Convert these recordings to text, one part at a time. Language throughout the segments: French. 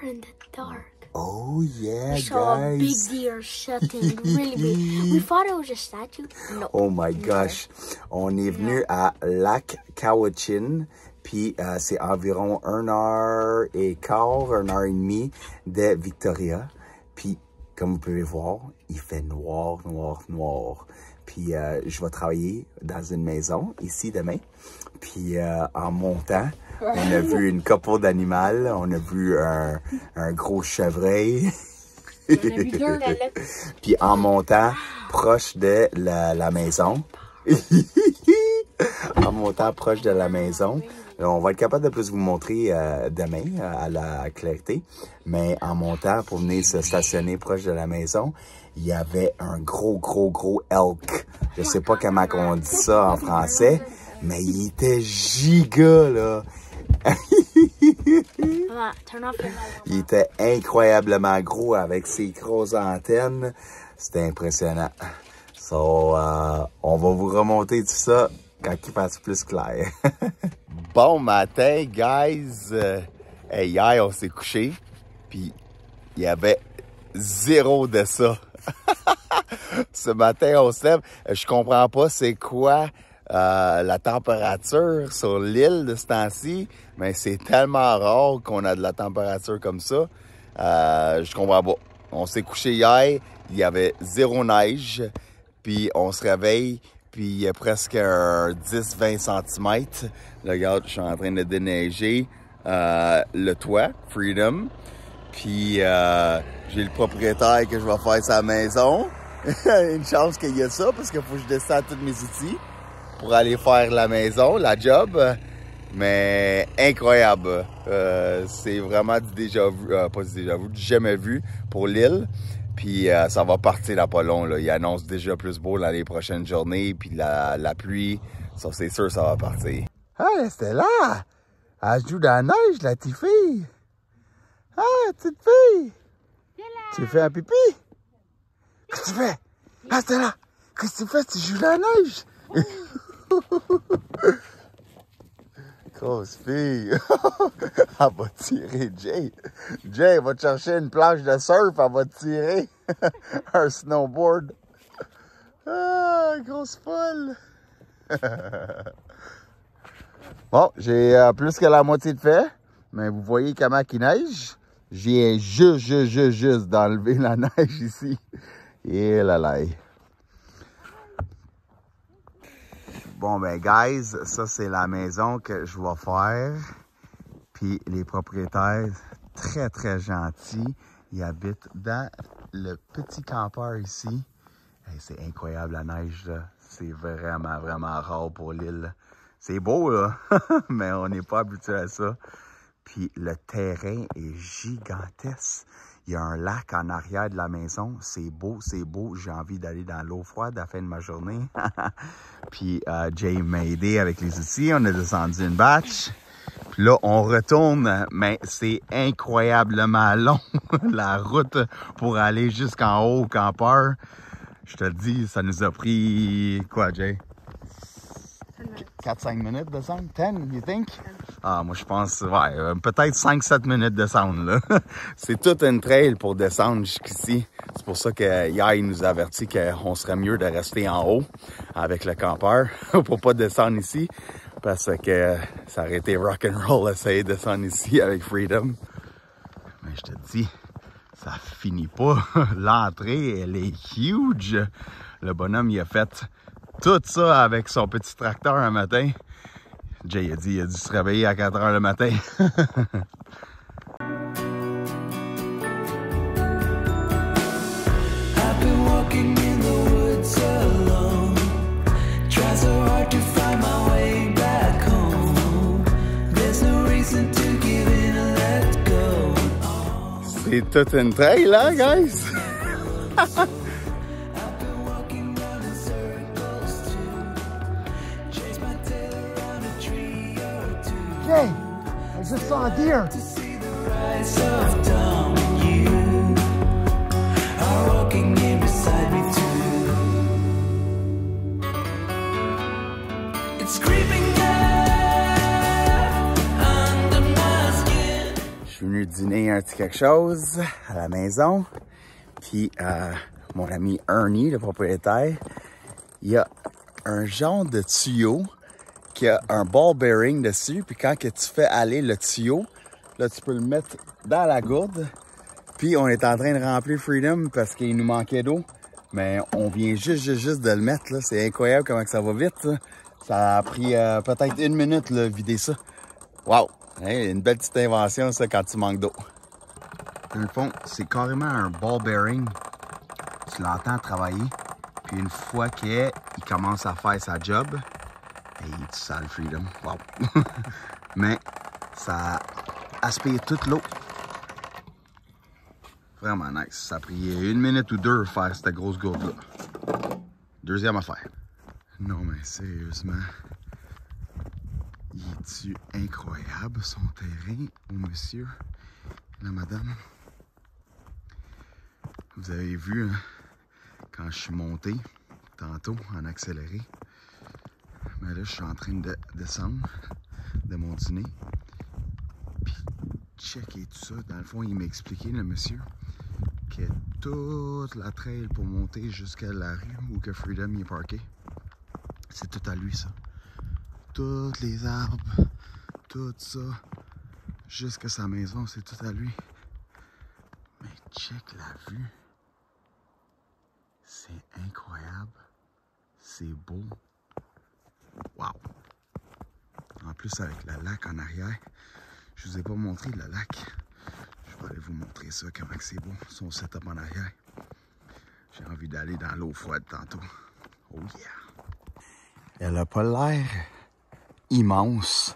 in the dark. Oh yeah, We saw a big guys. deer shutting really big. We thought it was a statue. No. Oh my gosh. On est venu à Lac Cowichan. Puis c'est environ 1h15, 1h30 de Victoria. Puis comme vous pouvez voir, il fait noir, noir, noir. Puis je vais travailler dans une maison ici demain. Puis en montant, on a vu une couple d'animaux. On a vu un gros chevreuil. Puis en montant proche de la maison. En montant proche de la maison. On va être capable de plus vous montrer demain à la clarté. Mais en montant pour venir se stationner proche de la maison, il y avait un gros elk. Je sais pas comment on dit ça en français, mais il était giga, là. Il était incroyablement gros avec ses grosses antennes. C'était impressionnant. So, on va vous remonter tout ça quand il passe plus clair. Bon matin, guys. Hier, on s'est couché, puis il y avait zéro de ça. Ce matin, on se lève. Je comprends pas c'est quoi la température sur l'île de ce temps-ci, mais c'est tellement rare qu'on a de la température comme ça. Je comprends pas. On s'est couché hier, il y avait zéro neige, puis on se réveille, puis il y a presque 10-20 cm. Là, regarde, je suis en train de déneiger le toit, Freedom. Puis j'ai le propriétaire que je vais faire sa maison. Une chance qu'il y a ça, parce qu'il faut que je descende tous mes outils pour aller faire la maison, la job. Mais incroyable. C'est vraiment du déjà vu, pas du déjà vu, du jamais vu pour l'île. Puis ça va partir là pas long. Là. Il annonce déjà plus beau dans les prochaines journées. Puis la pluie, ça c'est sûr ça va partir. Ah, c'était là! Elle joue dans la neige, la petite fille! Ah, petite fille! Tu fais un pipi? Qu'est-ce que tu fais? Ah, c'était là! Qu'est-ce que tu fais? Tu joues dans la neige? Grosse fille! Elle va tirer, Jay! Jay va te chercher une planche de surf, elle va te tirer un snowboard! Ah, grosse folle! Bon, j'ai plus que la moitié de fait, mais vous voyez comment il neige? J'ai juste d'enlever la neige ici. Et là là. Bon ben guys, ça c'est la maison que je vais faire. Puis les propriétaires, très gentils, ils habitent dans le petit campeur ici. Hey, c'est incroyable la neige là. C'est vraiment rare pour l'île. C'est beau, là, mais on n'est pas habitué à ça. Puis le terrain est gigantesque. Il y a un lac en arrière de la maison. C'est beau. J'ai envie d'aller dans l'eau froide à la fin de ma journée. Puis Jay m'a aidé avec les outils. On a descendu une batch. Puis là, on retourne, mais c'est incroyablement long, la route pour aller jusqu'en haut au campeur. Je te le dis, ça nous a pris, quoi, Jay? 4-5 minutes de descendre? 10, you think? Ah, moi, je pense, ouais, peut-être 5-7 minutes de descendre, là. C'est toute une trail pour descendre jusqu'ici. C'est pour ça que hier, il nous a averti qu'on serait mieux de rester en haut avec le campeur pour pas descendre ici. Parce que ça aurait été rock'n'roll essayer de descendre ici avec Freedom. Mais je te dis, ça finit pas. L'entrée, elle est huge. Le bonhomme, il a fait tout ça avec son petit tracteur un matin. Jay a dit, il a dû se réveiller à 4 heures le matin. C'est toute une trail là, guys! Jay, I just saw a deer. venu dîner un petit quelque chose à la maison. Puis mon ami Ernie, le propriétaire, il y a un genre de tuyau qui a un ball bearing dessus. Puis quand que tu fais aller le tuyau, là tu peux le mettre dans la gourde. Puis on est en train de remplir Freedom parce qu'il nous manquait d'eau. Mais on vient juste de le mettre, là. C'est incroyable comment que ça va vite, ça. Ça a pris peut-être 1 minute, là, vider ça. Wow! Hey, une belle petite invention, ça, quand tu manques d'eau. Dans le fond, c'est carrément un ball bearing. Tu l'entends travailler. Puis une fois qu'il commence à faire sa job, et tu sens le Freedom. Wow! Mais ça aspire toute l'eau. Vraiment nice. Ça a pris 1 minute ou 2 faire cette grosse gourde-là. Deuxième affaire. Non, mais sérieusement, il est-tu incroyable son terrain au monsieur, la madame? Vous avez vu, hein, quand je suis monté tantôt en accéléré, mais là, je suis en train de descendre de mon dîner. Puis, checker tout ça. Dans le fond, il m'a expliqué, le monsieur, que toute la trail pour monter jusqu'à la rue où que Freedom est parké, c'est tout à lui, ça. Tous les arbres, tout ça, jusqu'à sa maison, c'est tout à lui. Mais check la vue. C'est incroyable. C'est beau. Wow! En plus, avec le lac en arrière, je vous ai pas montré le lac. Je vais aller vous montrer ça, comment c'est beau, son setup en arrière. J'ai envie d'aller dans l'eau froide tantôt. Oh yeah! Elle a pas l'air immense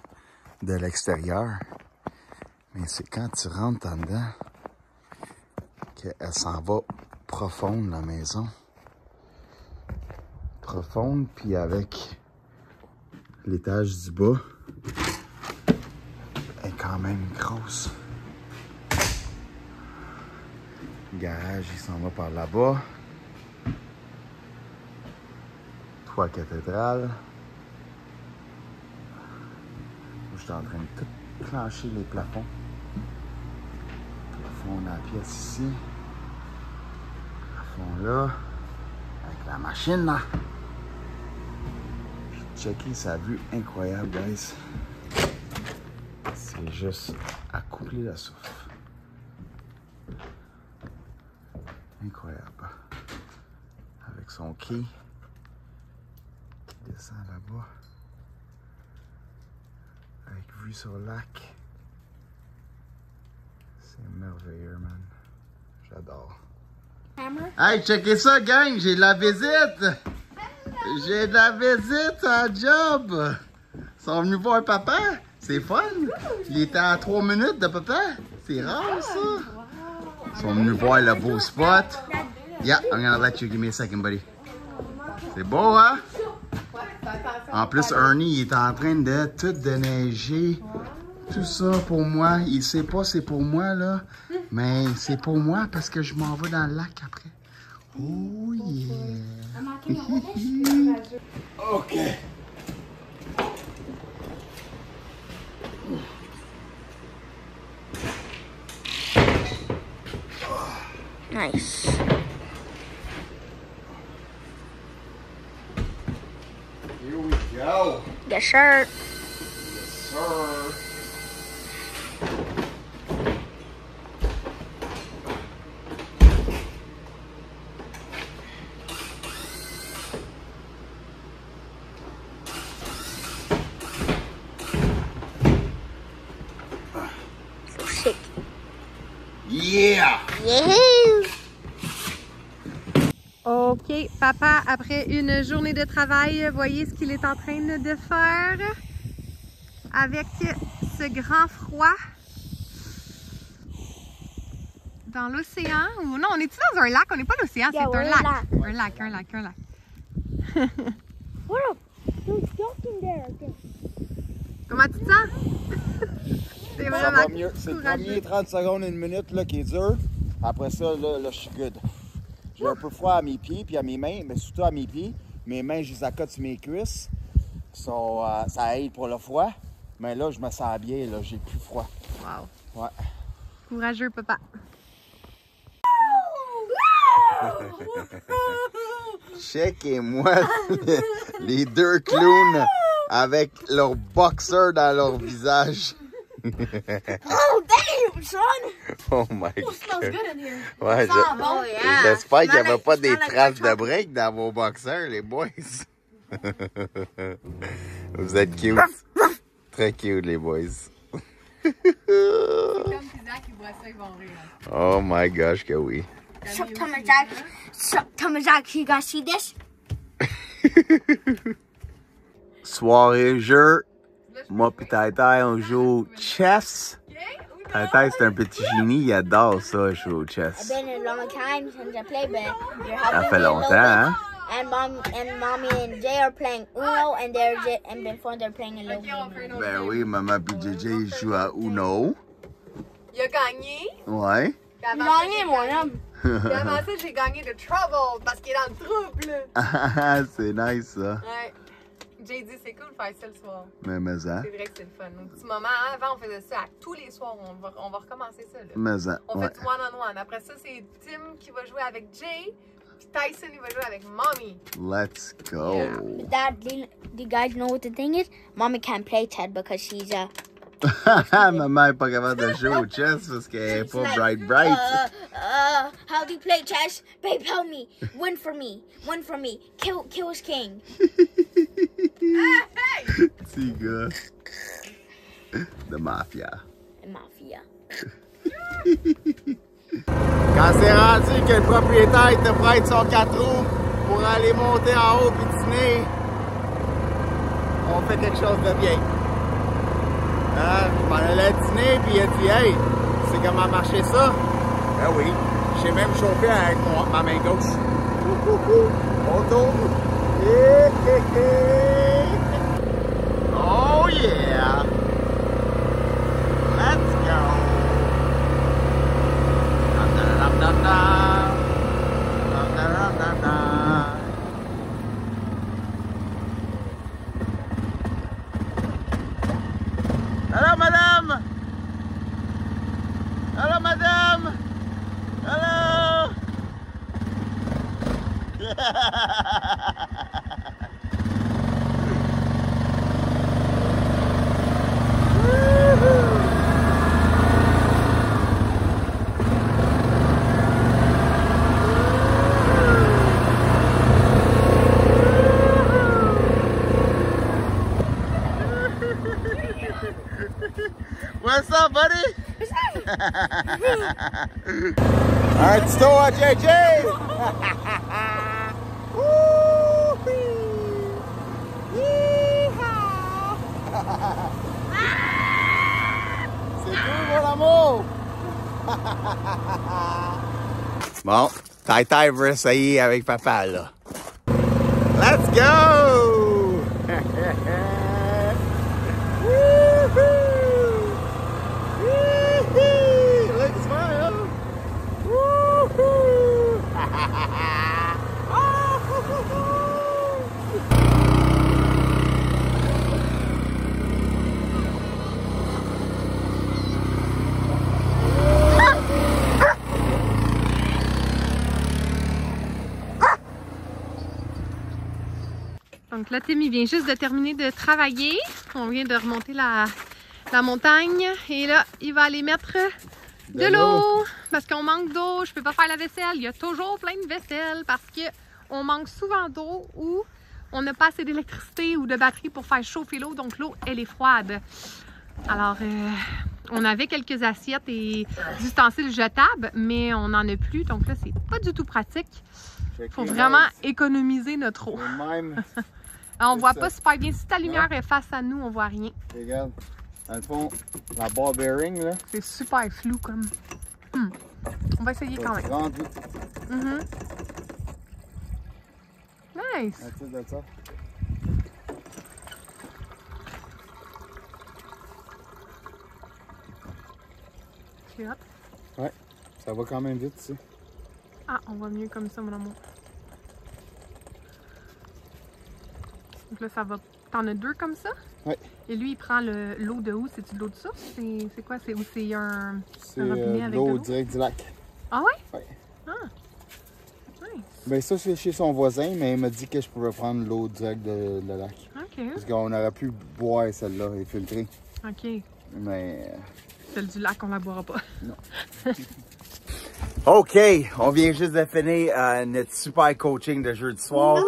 de l'extérieur, mais c'est quand tu rentres en dedans qu'elle s'en va profonde, la maison. Profonde, puis avec l'étage du bas, elle est quand même grosse. Le garage, il s'en va par là-bas. Toit cathédrale. Je suis en train de tout clencher les plafonds. Plafond dans la pièce ici. Plafond là. Avec la machine là. Checker sa vue incroyable, guys. C'est juste à couper la souffle. Incroyable. Avec son quai qui descend là-bas. Avec vue sur le lac. C'est merveilleux, man. J'adore. Hey, checkez ça, gang! J'ai de la visite! J'ai de la visite à job! Ils sont venus voir papa! C'est fun! Il était à 3 minutes de papa! C'est rare, ça! Ils sont venus voir le beau spot. Yeah, I'm gonna let you give me a second, buddy. C'est beau, hein? En plus, Ernie, il est en train de tout déneiger. Tout ça pour moi. Il sait pas c'est pour moi, là. Mais c'est pour moi parce que je m'en vais dans le lac après. Oh yeah! OK. Nice. Here we go. Yes, sir. Yes, sir. So sick. Yeah! Yeah! OK, papa, après une journée de travail, voyez ce qu'il est en train de faire avec ce grand froid dans l'océan. Ou non, on est-tu dans un lac? On n'est pas l'océan, Yeah, c'est un we're lac. a Un lac, un lac, un lac. What up? There's duck in there. Comment tu te sens? C'est Ça vraiment va mieux. C'est le premier 30 secondes, 1 minute là, qui est dur. Après ça, là, je suis good. J'ai un peu froid à mes pieds puis à mes mains, mais surtout à mes pieds. Mes mains, je les accote sur mes cuisses. Ça aide pour le froid. Mais là, je me sens bien, là. J'ai plus froid. Wow. Ouais. Courageux, papa. Checkez-moi les deux clowns avec leurs boxers dans leur visage. Oh, damn, son! Oh my Oh, it smells god. good in here. Ouais, Oh, yeah. j'espère qu'il n'y avait pas des Smell like traces de chocolate. break dans vos boxers, les boys. Vous êtes cute. Très cute, les boys. Comme Isaac, ils voient ça, ils vont rire. Oh my gosh, que oui. Sup, Tomazak, you guys see this? Soirée jeu. Moi pis Taïtaï, on joue au chess. Taïtaï, c'est un petit génie, il adore ça, jouer au It's chess. been a long time since I played, but you're Ça helping fait me a little longtemps, bit. hein? And mommy and Jay are playing Uno, and before they're playing a little game. Ben oui, maman pis JJ, ils jouent à Uno. Il a gagné. Ouais. Gagné, mon homme. Puis avant ça, j'ai gagné de Trouble parce qu'il est dans le trouble. Ah, c'est nice ça. Ouais. J'ai dit, c'est cool de faire ça le soir. Mais ça. C'est vrai que c'est le fun. Au petit moment, hein, avant, on faisait ça tous les soirs. On va recommencer ça. Là. Mais ça, On ouais. fait du one-on-one. Après ça, c'est Tim qui va jouer avec Jay. Puis Tyson, il va jouer avec Mommy. Let's go. Yeah. Dad, do you guys know what the thing is? Mommy can't play Ted because she's Maman est pas capable de jouer au chess parce qu'elle est pas bright. How do you play chess? Babe, help me. Win for me. Win for me. Kill his king. Petit gars. De mafia. Mafia. Quand c'est rendu que le propriétaire te prête son 4 roues pour aller monter en haut puis dîner, on fait quelque chose de bien. Hein? Je m'en allais dîner puis il a dit « Hey, tu sais comment marcher ça? » Ben oui, j'ai même chauffé avec ma main gauche. On tourne. Oh yeah! Let's go! Hello, madame! Hello, madame! Hello! What's up, buddy? Un petit tour à JJ! C'est cool, mon amour! Bon, Tai veut essayer avec papa, là. Let's go! Look, smile! Donc là, Tim, il vient juste de terminer de travailler. On vient de remonter la montagne. Et là, il va aller mettre de l'eau. Parce qu'on manque d'eau. Je peux pas faire la vaisselle. Il y a toujours plein de vaisselle parce qu'on manque souvent d'eau ou on n'a pas assez d'électricité ou de batterie pour faire chauffer l'eau. Donc l'eau, elle est froide. Alors, on avait quelques assiettes et ustensiles jetables, mais on n'en a plus. Donc là, c'est pas du tout pratique. Il faut vraiment économiser notre eau. Alors, on voit pas super bien. Si ta lumière est face à nous, on voit rien. Regarde, dans le fond, la barre bearing, là. C'est super flou comme. On va essayer quand même. Nice! Ça. Ouais, ça va quand même vite, tu sais. Ah, on va mieux comme ça, mon amour. Donc là, ça va. T'en as deux comme ça? Oui. Et lui, il prend l'eau de où? C'est-tu de l'eau de source? C'est quoi? C'est un C'est robinet avec de l'eau l'eau? direct du lac. Ah ouais? Oui. Ah. Nice. Ben ça, c'est chez son voisin, mais il m'a dit que je pouvais prendre l'eau direct de lac. OK. Parce qu'on aurait pu boire celle-là et filtrer. OK. Mais Celle du lac, on la boira pas. non. OK, on vient juste de finir notre super coaching de jeudi soir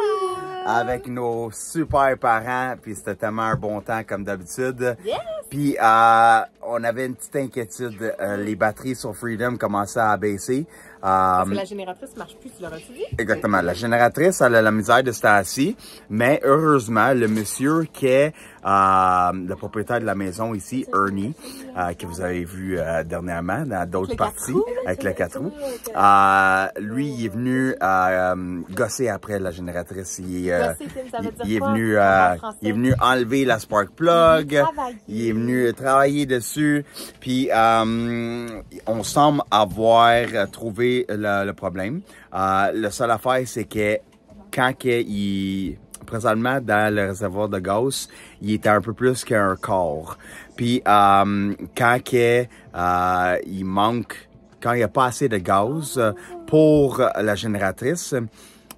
avec nos super parents. Puis c'était tellement un bon temps comme d'habitude. Yes. Puis on avait une petite inquiétude. Les batteries sur Freedom commençaient à baisser. Parce que la génératrice ne marche plus, tu l'aurais dit? Exactement. La génératrice, elle a la misère de se faire assis. Mais heureusement, le monsieur qui est le propriétaire de la maison ici, Ernie, que vous avez vu dernièrement dans d'autres parties avec le 4 roues, lui, il est venu gosser après la génératrice. Il est venu enlever la spark plug. Il est venu travailler dessus. Puis, on semble avoir trouvé le problème. Le seul affaire, c'est que quand présentement, dans le réservoir de gaz, il était un peu plus qu'un quart. Puis, quand il manque, quand il n'y a pas assez de gaz pour la génératrice,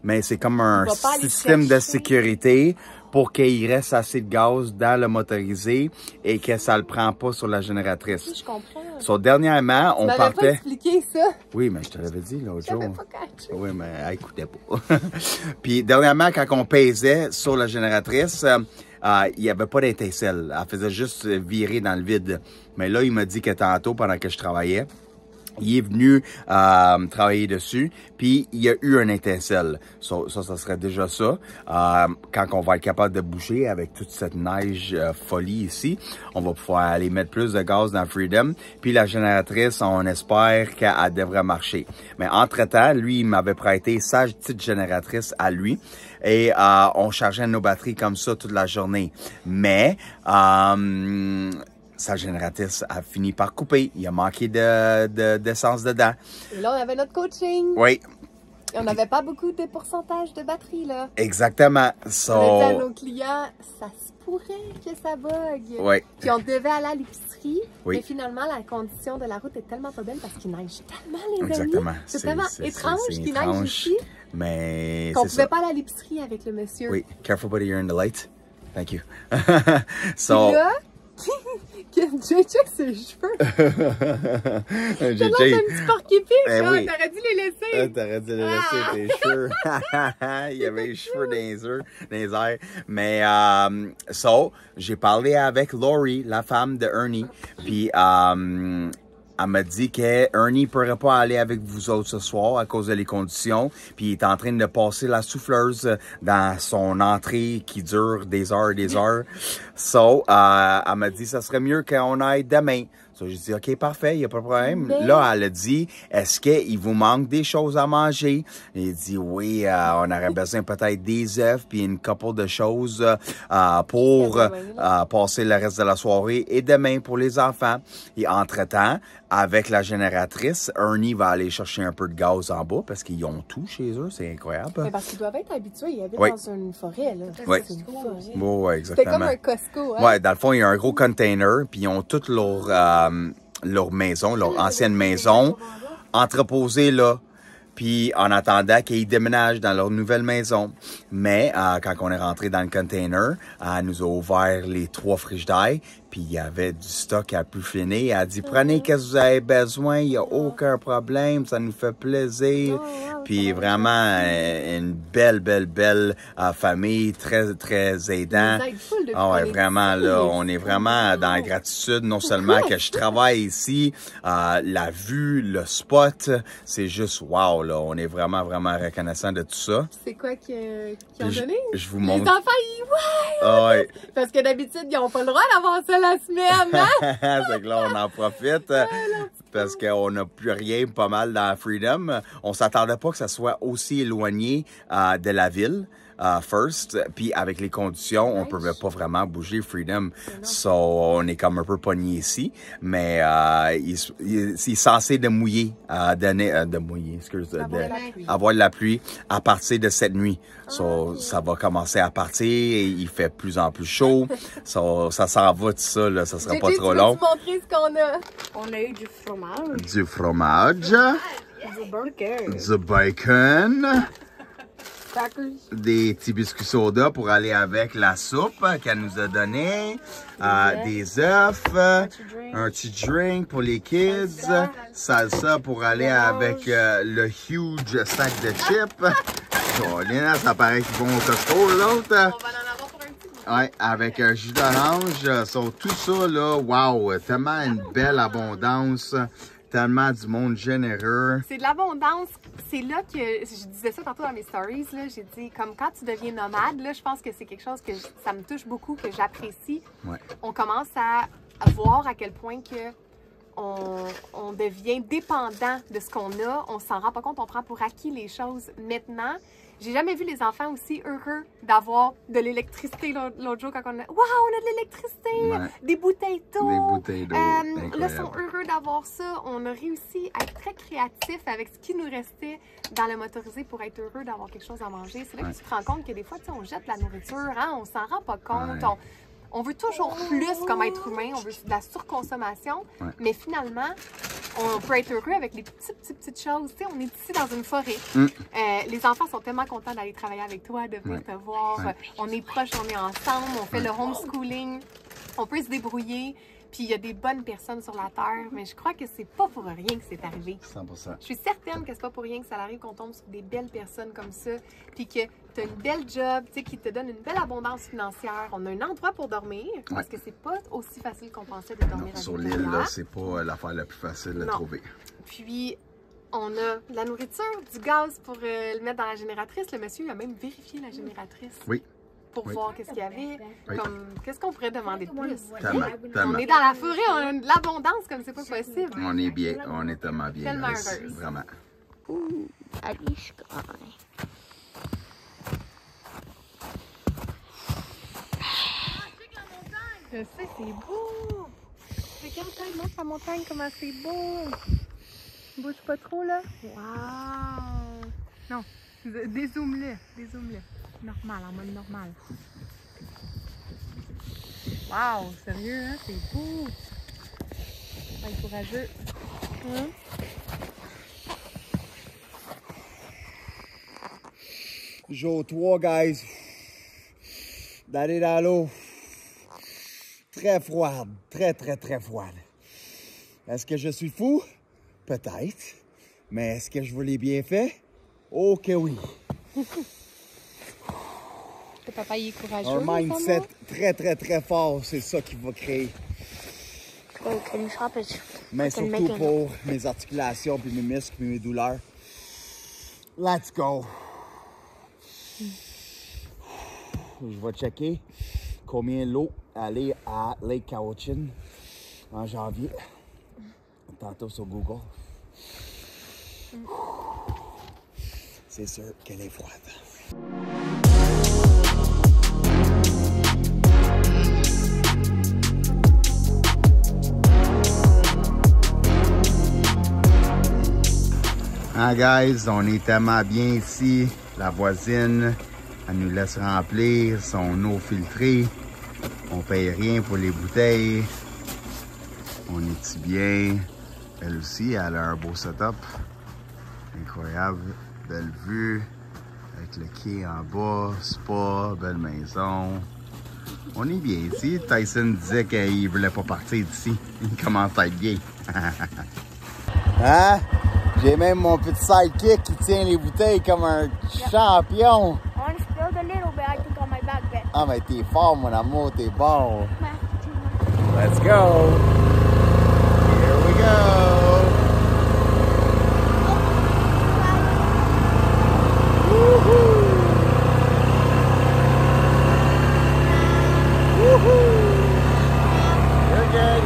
mais c'est comme un système de sécurité pour qu'il reste assez de gaz dans le motorisé et que ça le prend pas sur la génératrice. Je comprends. So, dernièrement, on partait... pas expliqué ça. Oui, mais je te l'avais dit l'autre jour. J'avais pas catché. Oui, mais elle écoutait pas. Puis, dernièrement, quand on pesait sur la génératrice, il n'y avait pas d'étincelle. Elle faisait juste virer dans le vide. Mais là, il m'a dit que tantôt, pendant que je travaillais, il est venu travailler dessus, puis il y a eu un étincelle. Ça serait déjà ça. Quand on va être capable de bouger avec toute cette neige folie ici, on va pouvoir aller mettre plus de gaz dans Freedom. Puis la génératrice, on espère qu'elle devrait marcher. Mais entre-temps, lui, il m'avait prêté sa petite génératrice à lui. Et on chargeait nos batteries comme ça toute la journée. Mais... sa génératrice a fini par couper. Il a manqué d'essence dedans. Et là, on avait notre coaching. Oui. Et on n'avait pas beaucoup de pourcentage de batterie, là. Exactement. On a dit à nos clients, ça se pourrait que ça bug. Oui. Puis on devait aller à l'épicerie. Oui. Mais finalement, la condition de la route est tellement pas belle parce qu'il neige tellement, les amis. Exactement. C'est tellement étrange qu'il neige ici. Mais qu'on c'est pouvait ça. pas aller à l'épicerie avec le monsieur. Oui. Careful, buddy, you're in the light. Thank you. So... Puis là, JJ, ses cheveux. JJ. C'est là un petit porc-épic. Eh oui. T'aurais dû les laisser. T'aurais dû les laisser, tes cheveux. Il y avait les cheveux dans les airs. Mais, j'ai parlé avec Laurie, la femme de Ernie. Puis, elle m'a dit que Ernie ne pourrait pas aller avec vous autres ce soir à cause des conditions. Puis il est en train de passer la souffleuse dans son entrée qui dure des heures et des heures. Elle m'a dit que ça serait mieux qu'on aille demain. J'ai dit, OK, parfait, il n'y a pas de problème. Mais... Là, elle a dit, est-ce qu'il vous manque des choses à manger? Il dit, oui, on aurait besoin peut-être des œufs puis une couple de choses pour passer le reste de la soirée et demain pour les enfants. Et entre-temps, avec la génératrice, Ernie va aller chercher un peu de gaz en bas parce qu'ils ont tout chez eux, c'est incroyable. Mais parce qu'ils doivent être habitués, ils habitent dans une forêt, là. Oui. C'est une forêt. Oui, exactement. C'est comme un Costco, hein? Oui, dans le fond, il y a un gros container, puis ils ont toutes leur maison, leur ancienne maison, entreposée là. Puis en attendant qu'ils déménagent dans leur nouvelle maison. Mais quand on est rentré dans le container, elle nous a ouvert les 3 frigidaires. Puis il y avait du stock à plus finir. Elle a dit, prenez ce que vous avez besoin, il n'y a aucun problème, ça nous fait plaisir. Puis vraiment, une belle famille, très, très aidant. Ah ouais, vraiment, là, on est vraiment dans la gratitude, non seulement que je travaille ici, la vue, le spot, c'est juste wow, là. On est vraiment reconnaissant de tout ça. C'est quoi qu'ils ont donné? Je vous montre. Les enfants, ouais. Parce que d'habitude, ils n'ont pas le droit d'avoir ça la semaine, hein? C'est que là, on en profite parce qu'on n'a plus rien pas mal dans Freedom. On s'attendait pas que ça soit aussi éloigné de la ville. first. Puis avec les conditions, on pouvait pas vraiment bouger Freedom. So, on est comme un peu pogné ici. Mais il est censé de mouiller, avoir de la pluie à partir de cette nuit. So, ça va commencer à partir. Il fait de plus en plus chaud. So, ça s'en va tout ça, là. Ça sera pas trop long. Tu montrer ce qu'on a? On a eu du fromage. Du fromage. Du burger. Du bacon. Crackers. Des petits biscuits soda pour aller avec la soupe qu'elle nous a donnée. Des œufs. Un petit drink pour les kids. Salsa pour aller avec le huge sac de chips. Oh, Léna, ça paraît qu'ils vont au Costco, l'autre. On va en avoir pour un petit bout. Ouais, avec un jus d'orange. Tout ça, là, wow, tellement une belle abondance. Tellement du monde généreux. C'est de l'abondance. C'est là que, je disais ça tantôt dans mes stories, là, j'ai dit, comme quand tu deviens nomade, là, je pense que c'est quelque chose que ça me touche beaucoup, que j'apprécie. Ouais. On commence à voir à quel point que on devient dépendant de ce qu'on a. On s'en rend pas compte, on prend pour acquis les choses maintenant. J'ai jamais vu les enfants aussi heureux d'avoir de l'électricité l'autre jour quand on a... Waouh, on a de l'électricité! Ouais. Des bouteilles d'eau! Des bouteilles d'eau. Là, Incroyable. ils sont heureux d'avoir ça. On a réussi à être très créatifs avec ce qui nous restait dans le motorisé pour être heureux d'avoir quelque chose à manger. C'est là que tu te rends compte que des fois, tu sais, on jette la nourriture, hein, on s'en rend pas compte. Ouais. On veut toujours plus comme être humain, on veut de la surconsommation, Ouais. mais finalement, on peut être heureux avec les petites choses. Tu sais, on est ici dans une forêt. Les enfants sont tellement contents d'aller travailler avec toi, de venir te voir. Ouais. On est proches, on est ensemble, on fait le homeschooling, on peut se débrouiller. Puis il y a des bonnes personnes sur la Terre, mais je crois que c'est pas pour rien que c'est arrivé. 100%. Je suis certaine que c'est pas pour rien que ça arrive qu'on tombe sur des belles personnes comme ça, puis que tu as une belle job, tu sais, qui te donne une belle abondance financière. On a un endroit pour dormir, parce que c'est pas aussi facile qu'on pensait de dormir à Sur l'extérieur. l'île, là, c'est pas l'affaire la plus facile à Non. trouver. Puis on a de la nourriture, du gaz pour le mettre dans la génératrice. Le monsieur a même vérifié la génératrice. Oui. Pour Oui. voir qu'est-ce qu'il y avait. Oui. Comme, qu'est-ce qu'on pourrait demander de plus? Tellement, On tellement. est dans la forêt, on a de l'abondance comme c'est pas possible. On est bien, on est tellement bien. Tellement là, heureuse. Vraiment. Ooh, Ali Sky. Je sais, c'est beau! Regarde, montre la montagne, comment c'est beau! Bouge pas trop, là. Wow! Non, dézoome-le, dézoome-le. Normal, en mode normal. Wow, sérieux, hein? C'est beau! Ouais, courageux. Hein? Jour 3, guys. D'aller dans l'eau. Très froide. Très, très, très froide. Est-ce que je suis fou? Peut-être. Mais est-ce que je veux les bienfaits? Oh que oui. Le papa, il est courageux. Un mindset très, très, très fort, c'est ça qui va créer. Oh, can you stop it? Mais I can surtout make it. pour mes articulations, puis mes muscles, puis mes douleurs. Let's go. Je vais checker combien l'eau allait à Lake Cowichan en janvier. Tantôt sur Google. C'est sûr qu'elle est froide. Ah, guys, on est tellement bien ici. La voisine, elle nous laisse remplir son eau filtrée. On paye rien pour les bouteilles. On est bien. Elle aussi, elle a un beau setup. Incroyable. Belle vue. Avec le quai en bas, spa, belle maison. On est bien ici. Tyson disait qu'il voulait pas partir d'ici. Il commence à être bien. Hein? J'ai même mon petit sidekick qui tient les bouteilles comme un champion. I spilled a little bit, I think, on my back then. Ah, mais t'es fort, mon amour, t'es bon. Let's go. Here we go. Woohoo. Woohoo. You're good.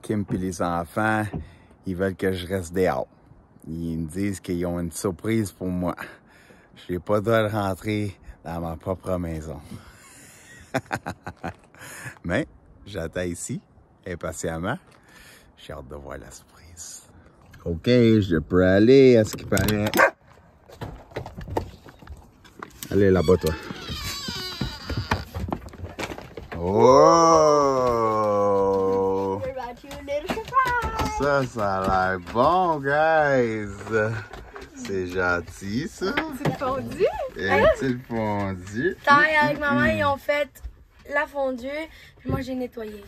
Kim et les enfants, ils veulent que je reste dehors. Ils me disent qu'ils ont une surprise pour moi. Je n'ai pas le droit de rentrer dans ma propre maison. Mais j'attends ici, impatiemment. J'ai hâte de voir la surprise. OK, je peux aller à ce qui paraît. Allez là-bas, toi. Oh! Ça a l'air bon, guys! C'est gentil, ça! C'est fondu? Est-il fondu? Avec maman, ils ont fait la fondue, puis moi j'ai nettoyé.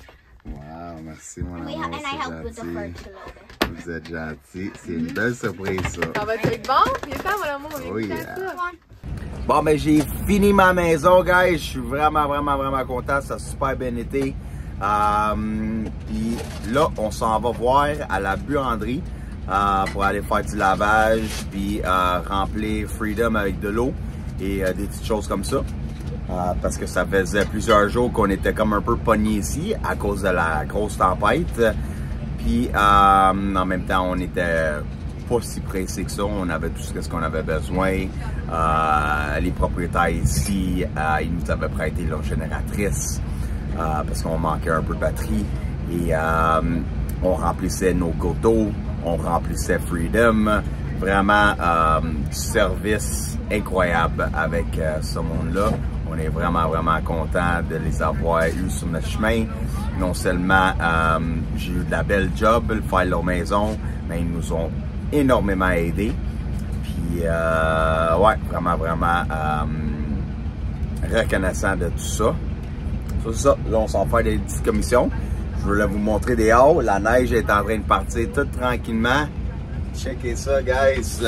Wow, merci mon amour, And I helped with the c'est first gentil. load. Vous êtes gentil. C'est une belle surprise, ça. Ça va être bon? Viens faire, mon amour, on Oh, vient yeah. faire ça. Bon, ben j'ai fini ma maison, guys. Je suis vraiment content. Ça a super bien été. Puis là, on s'en va voir à la buanderie pour aller faire du lavage, puis remplir Freedom avec de l'eau et des petites choses comme ça. Parce que ça faisait plusieurs jours qu'on était comme un peu pognés ici à cause de la grosse tempête. Puis en même temps, on était pas si pressé que ça. On avait tout ce qu'on avait besoin. Les propriétaires ici, ils nous avaient prêté leur génératrice parce qu'on manquait un peu de batterie. Et on remplissait nos d'eau, on remplissait Freedom. Vraiment du service incroyable avec ce monde-là. On est vraiment content de les avoir eus sur notre chemin. Non seulement j'ai eu de la belle job de faire leur maison, mais ils nous ont énormément aidés. Puis ouais, vraiment reconnaissant de tout ça. C'est ça, là on s'en fait des petites commissions. Je voulais vous montrer dehors. La neige est en train de partir tout tranquillement. Checkez ça, guys.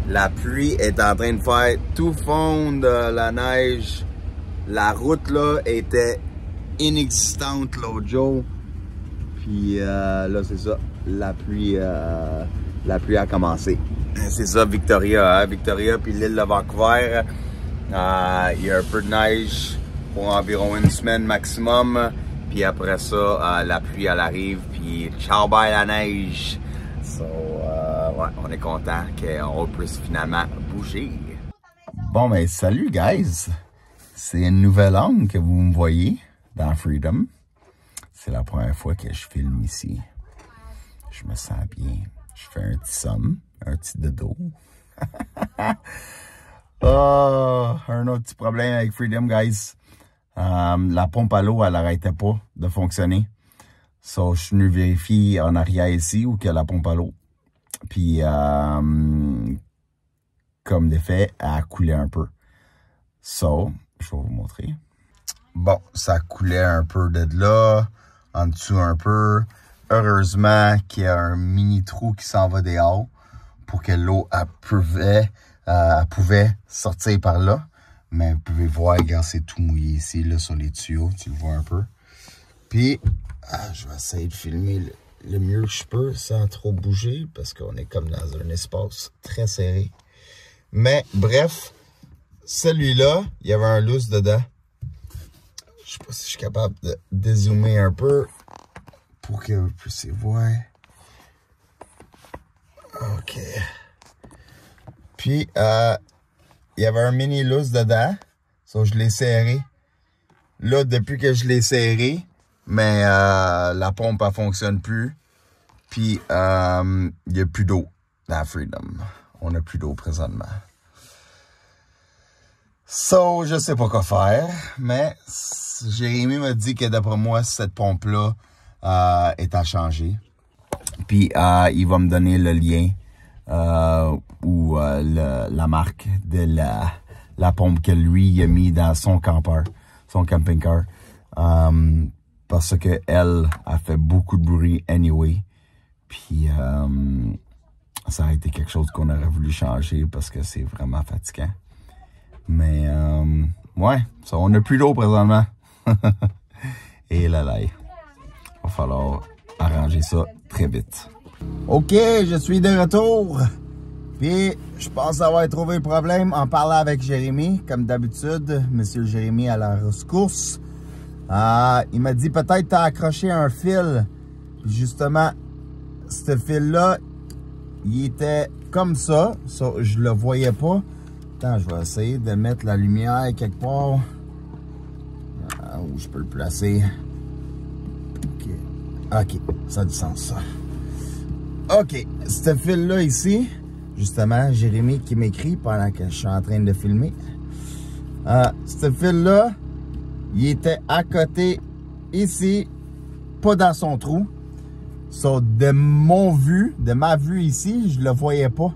La pluie est en train de faire tout fondre la neige. La route là était inexistante l'autre jour. Puis là c'est ça, la pluie a commencé. C'est ça Victoria, hein? Victoria puis l'île de Vancouver. Il y a un peu de neige pour environ une semaine maximum. Puis après ça, la pluie elle arrive. Puis ciao bye la neige. So, ouais, on est content qu'on puisse finalement bouger. Bon, ben, salut, guys! C'est une nouvelle angle que vous me voyez dans Freedom. C'est la première fois que je filme ici. Je me sens bien. Je fais un petit somme, un petit dodo. Oh, un autre petit problème avec Freedom, guys. La pompe à l'eau, elle n'arrêtait pas de fonctionner. So, je suis venu vérifier en arrière ici où qu'il y a la pompe à l'eau. Puis, comme d'effet, elle a coulé un peu. So, je vais vous montrer. Bon, ça coulait un peu de là, en dessous un peu. Heureusement qu'il y a un mini trou qui s'en va dehors pour que l'eau pouvait sortir par là. Mais vous pouvez voir, regarde, c'est tout mouillé ici, là, sur les tuyaux. Tu le vois un peu. Puis, je vais essayer de filmer le mieux que je peux sans trop bouger parce qu'on est comme dans un espace très serré. Mais bref, celui-là, il y avait un lousse dedans. Je sais pas si je suis capable de dézoomer un peu pour que vous puissiez voir. OK. Puis, il y avait un mini lousse dedans. So, je l'ai serré. Là, depuis que je l'ai serré, mais la pompe, elle fonctionne plus. Puis, il n'y a plus d'eau dans Freedom. On n'a plus d'eau présentement. So, je sais pas quoi faire. Mais Jérémy m'a dit que d'après moi, cette pompe-là est à changer. Puis, il va me donner le lien ou la marque de la pompe que lui a mis dans son campeur, son camping-car. Parce que elle a fait beaucoup de bruit anyway. Puis ça a été quelque chose qu'on aurait voulu changer parce que c'est vraiment fatigant. Mais ouais, ça, on n'a plus d'eau présentement. Et là, il va falloir arranger ça très vite. OK, je suis de retour. Puis je pense avoir trouvé le problème en parlant avec Jérémy. Comme d'habitude, Monsieur Jérémy à la rescousse. Il m'a dit peut-être t'as accroché un fil Justement, ce fil-là, il était comme ça. Je le voyais pas. Attends, je vais essayer de mettre la lumière quelque part. Où je peux le placer. OK, ça a du sens, ça. OK, ce fil-là ici, justement, Jérémy qui m'écrit pendant que je suis en train de filmer. Ce fil-là, il était à côté, ici, pas dans son trou. De ma vue ici, je le voyais pas.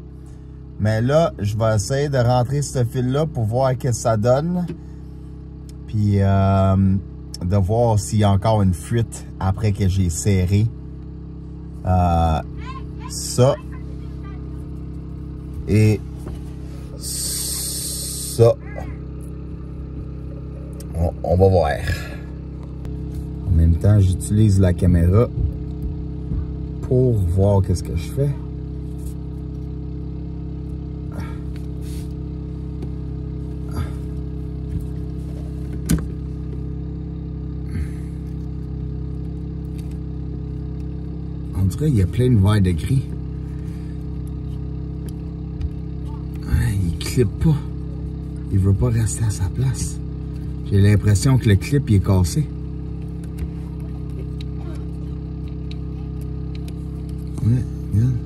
Mais là, je vais essayer de rentrer ce fil-là pour voir ce que ça donne. Puis de voir s'il y a encore une fuite après que j'ai serré ça et ça. On va voir. En même temps, j'utilise la caméra pour voir qu'est-ce que je fais. En tout cas, il y a plein de verres de gris. Il clippe pas. Il veut pas rester à sa place. J'ai l'impression que le clip il est cassé. Ouais, regarde.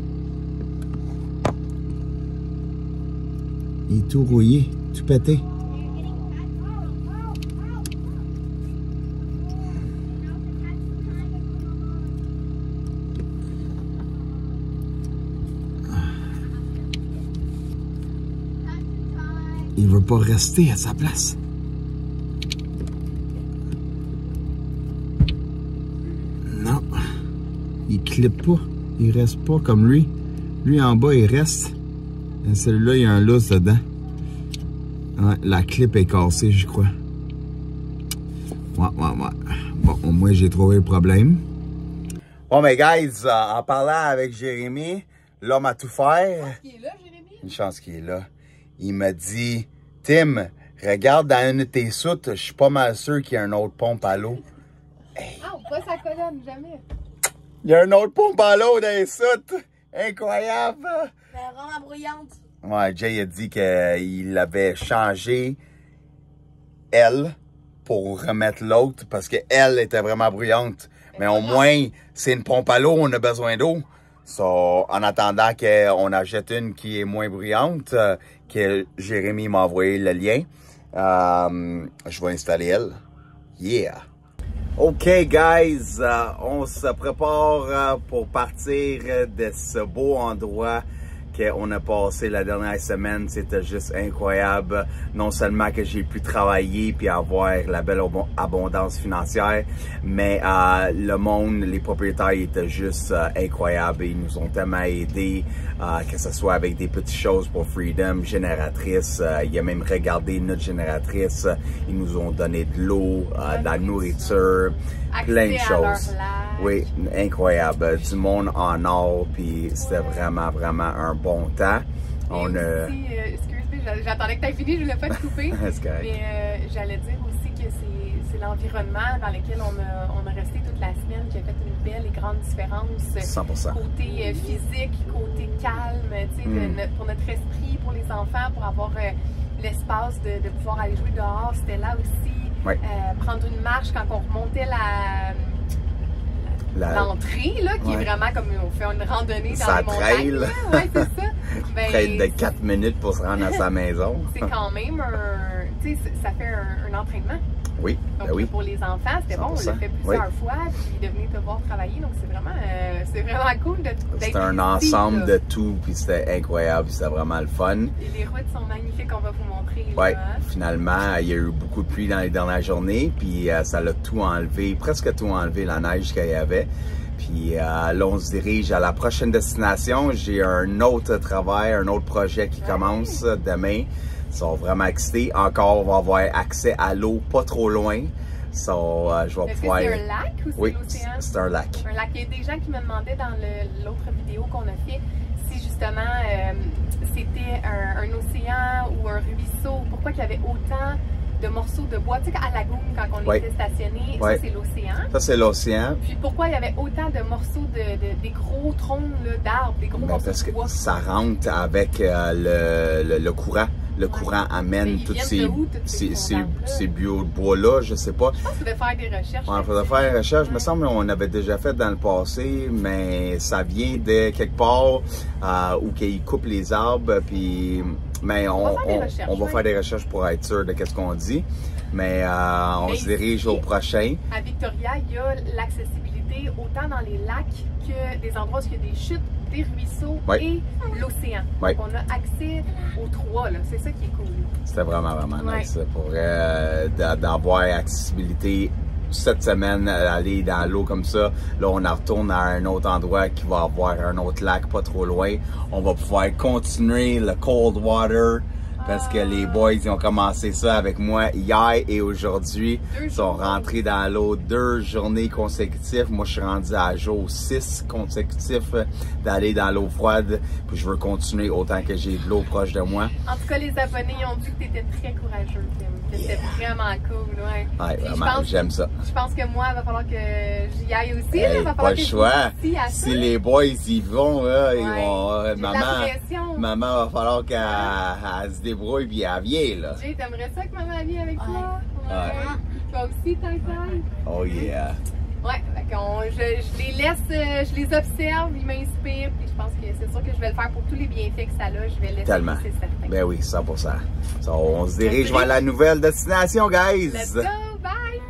Il est tout rouillé, tout pété. Il veut pas rester à sa place. Non. Il clippe pas. Il reste pas comme lui. Lui en bas, il reste. Celui-là, il y a un lousse dedans. Ouais, la clip est cassée, je crois. Ouais. Bon, au moins, j'ai trouvé le problème. Bon, mais guys, en parlant avec Jérémy, l'homme à tout faire. Il est là, Jérémy? Une chance qu'il est là. Il m'a dit, Tim, regarde dans une de tes soutes, je suis pas mal sûr qu'il y a une autre pompe à l'eau. Hey. Ah, pas sa colonne, jamais. Il y a une autre pompe à l'eau dans les soutes. Incroyable. Mais vraiment bruyante. Ouais, Jay a dit qu'il avait changé elle pour remettre l'autre parce qu'elle était vraiment bruyante. Mais au moins, c'est une pompe à l'eau, on a besoin d'eau. En attendant qu'on achète une qui est moins bruyante, que Jérémy m'a envoyé le lien, je vais installer elle. Yeah! OK, guys, on se prépare pour partir de ce beau endroit qu'on a passé la dernière semaine. C'était juste incroyable. Non seulement que j'ai pu travailler puis avoir la belle abondance financière, mais le monde, les propriétaires étaient juste incroyables. Ils nous ont tellement aidés, que ce soit avec des petites choses pour Freedom, génératrice. Il a même regardé notre génératrice. Ils nous ont donné de l'eau, de la nourriture, plein de choses. Oui, incroyable. Du monde en or, puis c'était vraiment un bon temps. On a... excuse-moi, j'attendais que tu aies fini, je voulais pas te couper. Mais j'allais dire aussi que c'est l'environnement dans lequel on a resté toute la semaine qui a fait une belle et grande différence. 100%. Côté physique, côté calme, tu sais, pour notre esprit, pour les enfants, pour avoir l'espace de pouvoir aller jouer dehors. C'était là aussi. Oui. Prendre une marche quand on remontait l'entrée, là, qui est vraiment comme on fait une randonnée dans les montagnes. Oui, c'est ça. Près de 4 minutes pour se rendre à sa maison. C'est quand même tu sais, ça fait un entraînement. Oui, donc, ben oui. Pour les enfants, c'était bon, on l'a fait plusieurs fois, puis de venir te voir travailler, donc c'est vraiment cool d'être C'était un ensemble de tout, puis c'était incroyable, c'était vraiment le fun. Et les routes sont magnifiques, on va vous montrer. Oui, finalement, il y a eu beaucoup de pluie dans les dernières journées, puis ça l'a tout enlevé, presque tout enlevé, la neige qu'il y avait. Puis là, on se dirige à la prochaine destination. J'ai un autre travail, un autre projet qui commence demain. Ils sont vraiment excités. Encore, on va avoir accès à l'eau pas trop loin. Je vais pouvoir... C'est un lac ou c'est l'océan? C'est un lac. Un lac. Il y a des gens qui me demandaient dans l'autre vidéo qu'on a fait si justement c'était un océan ou un ruisseau. Pourquoi il y avait autant de morceaux de bois. Tu sais, à Lagoon, quand on était stationné, ça c'est l'océan. Ça c'est l'océan. Puis pourquoi il y avait autant de morceaux des gros troncs d'arbres, des gros morceaux parce de bois? que ça rentre avec le courant. Le courant amène tous ces biots de bois-là, je sais pas. Je pense qu'il faudrait faire des recherches. Il faudrait faire des recherches. Il me semble qu'on avait déjà fait dans le passé, mais ça vient de quelque part où ils coupent les arbres. Puis, mais on va faire des recherches pour être sûr de ce qu'on dit. Mais on se dirige au prochain. À Victoria, il y a l'accessibilité autant dans les lacs que des endroits où il y a des chutes, des ruisseaux et l'océan. Donc on a accès aux trois, c'est ça qui est cool. C'était vraiment nice pour d'avoir accessibilité cette semaine, aller dans l'eau comme ça. Là, on en retourne à un autre endroit qui va avoir un autre lac pas trop loin. On va pouvoir continuer le cold water. Parce que les boys, ils ont commencé ça avec moi hier et aujourd'hui. Ils sont rentrés dans l'eau 2 journées consécutives. Moi, je suis rendu à jour 6 consécutifs d'aller dans l'eau froide. Puis je veux continuer autant que j'ai de l'eau proche de moi. En tout cas, les abonnés ont dit que tu étais très courageux, Tim. C'était vraiment cool, Ouais, vraiment, j'aime ça. Je pense que moi, il va falloir que j'y aille aussi. Hey, il va pas falloir le que choix. Si les boys y vont, là, ils vont. Maman va falloir qu'elle se débrouille puis elle vienne, là. Jay, t'aimerais ça que maman vienne avec toi? Ouais. Toi aussi, Taï? Oh yeah. Ouais, je les laisse, je les observe, ils m'inspirent, puis je pense que c'est sûr que je vais le faire pour tous les bienfaits que ça a, je vais laisser. Tellement. C'est certain. Ben oui, 100%. So, on se dirige vers la nouvelle destination, guys! Let's go, bye!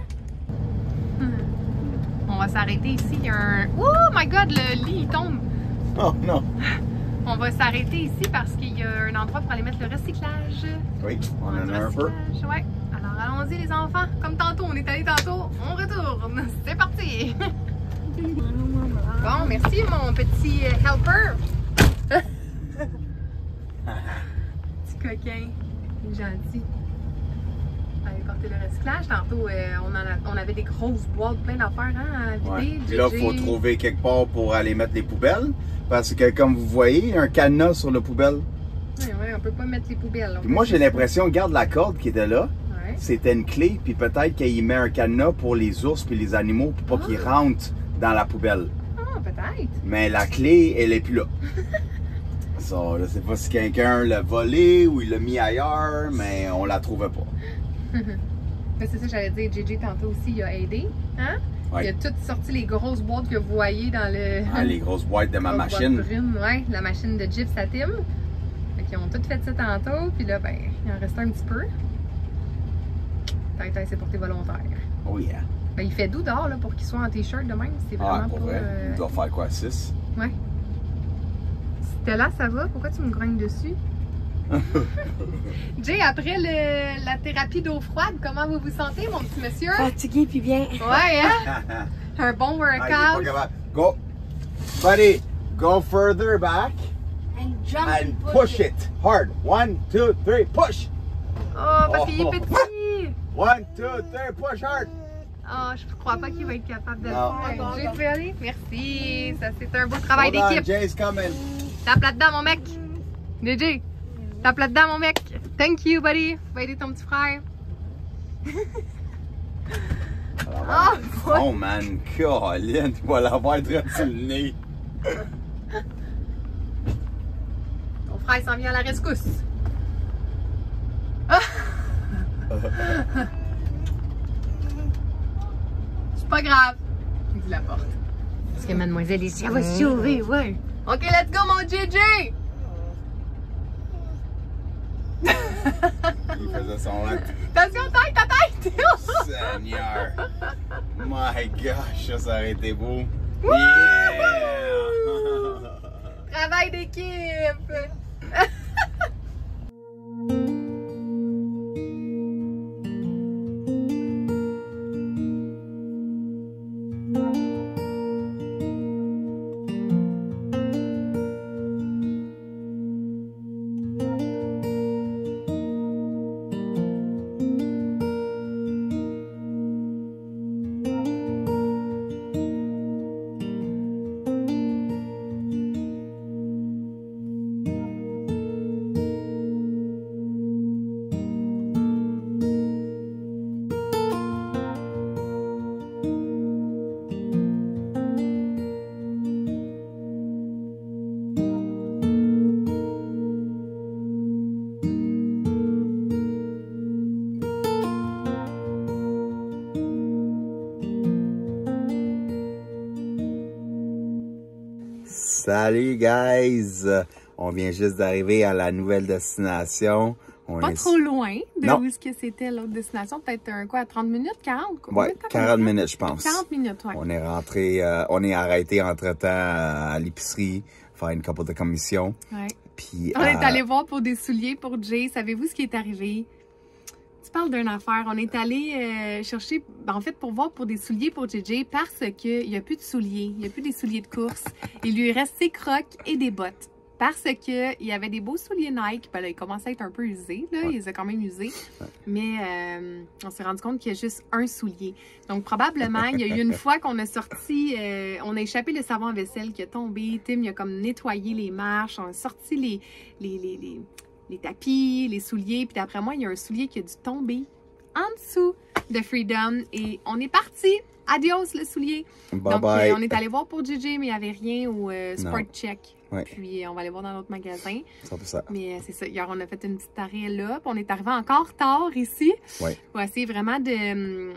On va s'arrêter ici, il y a un... Oh my god, le lit, il tombe! Oh non! On va s'arrêter ici parce qu'il y a un endroit pour aller mettre le recyclage. Oui, on en a un peu. Ouais. Alors allons-y les enfants. Comme tantôt, on est allé tantôt, on retourne. C'est parti! Bon, merci mon petit helper. Petit coquin. Il est gentil. Aller porter le recyclage. Tantôt, on avait des grosses boîtes plein d'affaires à vider. Puis là, il faut trouver quelque part pour aller mettre les poubelles. Parce que comme vous voyez, il y a un cadenas sur la poubelle. Oui, on peut pas mettre les poubelles. Puis moi, j'ai l'impression, regarde la corde qui était là. Ouais. C'était une clé, puis peut-être qu'il met un cadenas pour les ours puis les animaux pour pas qu'ils rentrent dans la poubelle. Ah, peut-être. Mais la clé, elle est plus là. So, je sais pas si quelqu'un l'a volé ou il l'a mis ailleurs, mais on la trouvait pas. C'est ça, j'allais dire, JJ tantôt aussi, il a aidé. Hein? Ouais. Il a tout sorti les grosses boîtes que vous voyez dans le... Les grosses boîtes de ma machine. Oui, la machine de gyps à Tim. Ils ont tout fait ça tantôt, puis là, ben, il en reste un petit peu. Taï s'est porté volontaire. Oh yeah. Ben, il fait doux dehors là, pour qu'il soit en t-shirt de même. C'est vraiment pour pas... vrai. Il doit faire quoi, 6? Ouais. C'était là, ça va? Pourquoi tu me grognes dessus? Jay, après la thérapie d'eau froide, comment vous vous sentez, mon petit monsieur? Fatigué puis bien. Ouais, hein? Un bon workout. Go. Buddy, go further back And jump and push it hard. 1, 2, 3, push. Oh, parce qu'il est petit. 1, 2, 3, push hard. Oh, je crois pas qu'il va être capable de le Non. faire. Jay, tu peux y aller? Merci. Ça, c'est un beau travail Hold on, d'équipe. Jay's coming. Tape là-dedans, mon mec. DJ, tape là-dedans, mon mec. Thank you, buddy. Va aider ton petit frère. Oh man, Caroline, tu vas l'avoir direct sur le nez. Ton frère s'en vient à la rescousse. C'est pas grave. Il dit la porte. Parce que mademoiselle ici, elle va se sauver, ouais. Ok, let's go, mon JJ! Il faisait son acte. Attention, tête, ta tête! Seigneur. My gosh, ça aurait été beau. Wouh! Yeah! Travail d'équipe! Salut guys! On vient juste d'arriver à la nouvelle destination. Pas trop loin de où est-ce que c'était l'autre destination. Peut-être 30 minutes, 40? Ouais, 40 minutes, je pense. 40 minutes, ouais. On est rentré, on est arrêté entre-temps à l'épicerie, faire une couple de commissions. Ouais. Puis, on est allé voir pour des souliers pour Jay. Savez-vous ce qui est arrivé? Tu parles d'une affaire. On est allé chercher, en fait, pour voir pour des souliers pour JJ parce qu'il n'y a plus de souliers. Il n'y a plus des souliers de course. Il lui reste ses crocs et des bottes. Parce qu'il y avait des beaux souliers Nike. Ben là, ils commençaient à être un peu usés. Là. Ils étaient quand même usés. Mais on s'est rendu compte qu'il y a juste un soulier. Donc, probablement, il y a eu une fois qu'on a sorti, on a échappé le savon à vaisselle qui a tombé. Tim, il a comme nettoyé les marches. On a sorti les tapis, les souliers. Puis d'après moi, il y a un soulier qui a dû tomber en dessous de Freedom. Et on est parti. Adios, le soulier. Bye Donc, bye. on est allé voir pour JJ, mais il n'y avait rien au Sport Check. Ouais. Puis, on va aller voir dans notre magasin. 100%. Mais c'est ça. Hier, on a fait une petite arrêt là. Puis, on est arrivé encore tard ici. Ouais. On va essayer vraiment de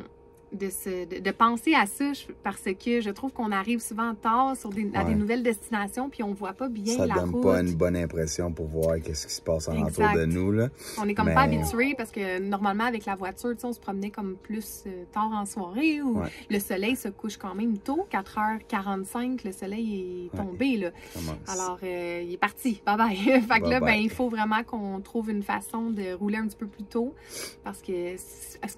penser à ça parce que je trouve qu'on arrive souvent tard à des nouvelles destinations puis on voit pas bien Ça la donne route. pas une bonne impression pour voir qu'est-ce qui se passe alentour de nous, là. On est comme pas habitué parce que normalement avec la voiture, tu sais, on se promenait comme plus tard en soirée où le soleil se couche quand même tôt, 4h45, le soleil est tombé, là. Alors, il est parti. Bye bye. Fait que là, ben, il faut vraiment qu'on trouve une façon de rouler un petit peu plus tôt parce que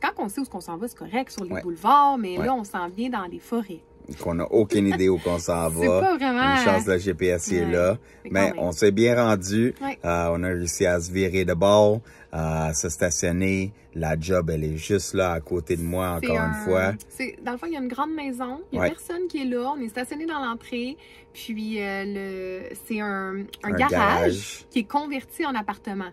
quand on sait où on s'en va, c'est correct sur les boulevards, mais là, on s'en vient dans les forêts. Qu'on n'a aucune idée où qu'on s'en va. C'est pas vraiment... Une chance, le GPS est là. Mais on s'est bien rendu. On a réussi à se virer de bord, à se stationner. La job, elle est juste là, à côté de moi, encore une fois. Dans le fond, il y a une grande maison. Il n'y a personne qui est là. On est stationné dans l'entrée. Puis, c'est un garage qui est converti en appartement.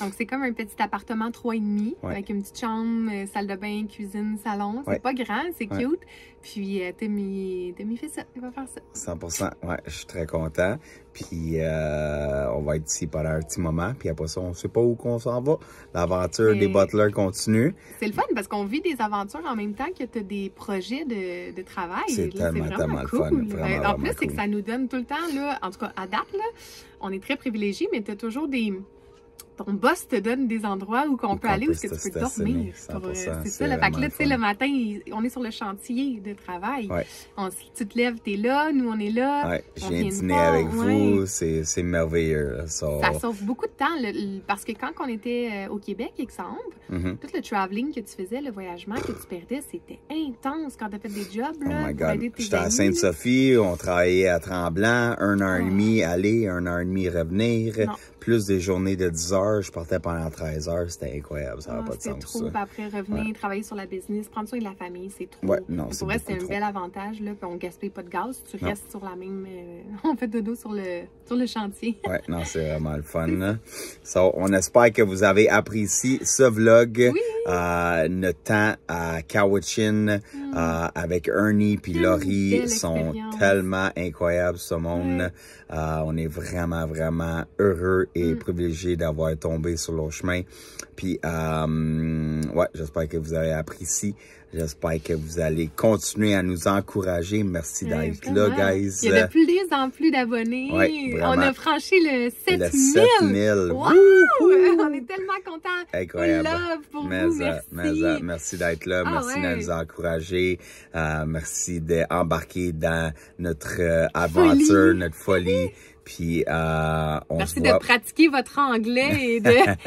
Donc, c'est comme un petit appartement 3,5 avec une petite chambre, salle de bain, cuisine, salon. C'est pas grand, c'est cute. Puis, Tim, fait ça. Il va faire ça. 100%. Ouais, je suis très content. Puis, on va être ici pendant un petit moment. Puis après ça, on ne sait pas où qu'on s'en va. L'aventure des butlers continue. C'est le fun parce qu'on vit des aventures en même temps que tu as des projets de travail. C'est tellement le fun. Vraiment, en plus, c'est que ça nous donne tout le temps, là, en tout cas, à date, là, on est très privilégiés, mais tu as toujours ton boss te donne des endroits où on peut aller, où est-ce que tu peux dormir. C'est ça, le fait que là, tu sais, le matin, on est sur le chantier de travail. Tu te lèves, t'es là, nous, on est là. Je viens dîner avec vous, c'est merveilleux. Ça sauve beaucoup de temps, parce que quand on était au Québec, exemple, tout le traveling que tu faisais, le voyagement que tu perdais, c'était intense quand tu as fait des jobs. Oh là, my God. J'étais à Sainte-Sophie, on travaillait à Tremblant, 1h30 aller, 1h30 revenir, plus des journées de 10 heures. Je partais pendant 13 heures. C'était incroyable. Ça n'a pas de sens. C'était trop. Après, revenir, travailler sur la business, prendre soin de la famille, c'est trop. Non, pour vrai, c'est un bel avantage. Là, puis on ne gaspille pas de gaz. Tu restes sur la même... on fait dodo sur le chantier. Non, c'est vraiment le fun. On espère que vous avez apprécié ce vlog. Notre temps à Cowichan avec Ernie puis Laurie sont tellement incroyables, ce monde. On est vraiment, vraiment heureux et privilégiés d'avoir tombé sur leur chemin. Puis, j'espère que vous avez apprécié. J'espère que vous allez continuer à nous encourager. Merci d'être là, guys. Il y a de plus en plus d'abonnés. On a franchi le 7000. Wow! On est tellement contents. Incroyable. Love pour vous. Merci. Merci d'être là. Merci de nous encourager. Merci d'embarquer dans notre aventure, notre folie. Puis, merci de pratiquer votre anglais et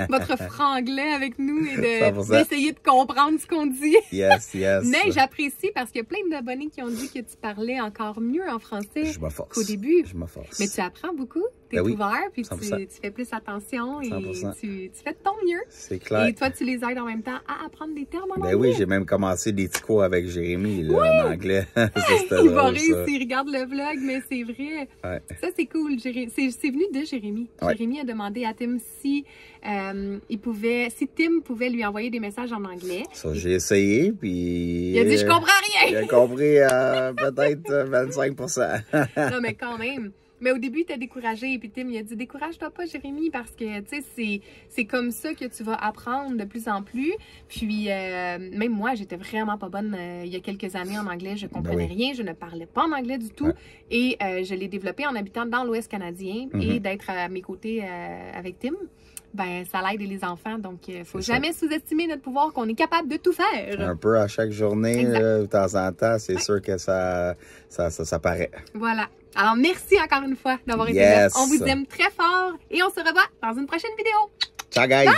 votre franglais avec nous et d'essayer de comprendre ce qu'on dit. Yes. Mais j'apprécie parce qu'il y a plein d'abonnés qui ont dit que tu parlais encore mieux en français qu'au début. Je me force. Mais tu apprends beaucoup. Tu es ouvert, puis tu fais plus attention et tu fais de ton mieux. C'est clair. Et toi, tu les aides en même temps à apprendre des termes en anglais. Oui, j'ai même commencé des petits cours avec Jérémy là, en anglais. Il va rire s'il regarde le vlog, mais c'est vrai. Ça, c'est cool. C'est venu de Jérémy. Jérémy a demandé à Tim si Tim pouvait lui envoyer des messages en anglais. Ça, j'ai essayé, puis... Il a dit, je comprends rien! Il a compris peut-être 25%. Non, mais quand même. Mais au début, il était découragé. Puis Tim, il a dit, décourage-toi pas, Jérémy, parce que, tu sais, c'est comme ça que tu vas apprendre de plus en plus. Puis, même moi, j'étais vraiment pas bonne il y a quelques années en anglais. Je comprenais rien. Je ne parlais pas en anglais du tout. Et je l'ai développé en habitant dans l'Ouest canadien et d'être à mes côtés avec Tim. Ben, ça l'aide les enfants. Donc, il ne faut jamais sous-estimer notre pouvoir, qu'on est capable de tout faire. Un peu à chaque journée, là, de temps en temps, c'est sûr que ça paraît. Voilà. Alors, merci encore une fois d'avoir été là. On vous aime très fort et on se revoit dans une prochaine vidéo. Ciao, guys! Bye!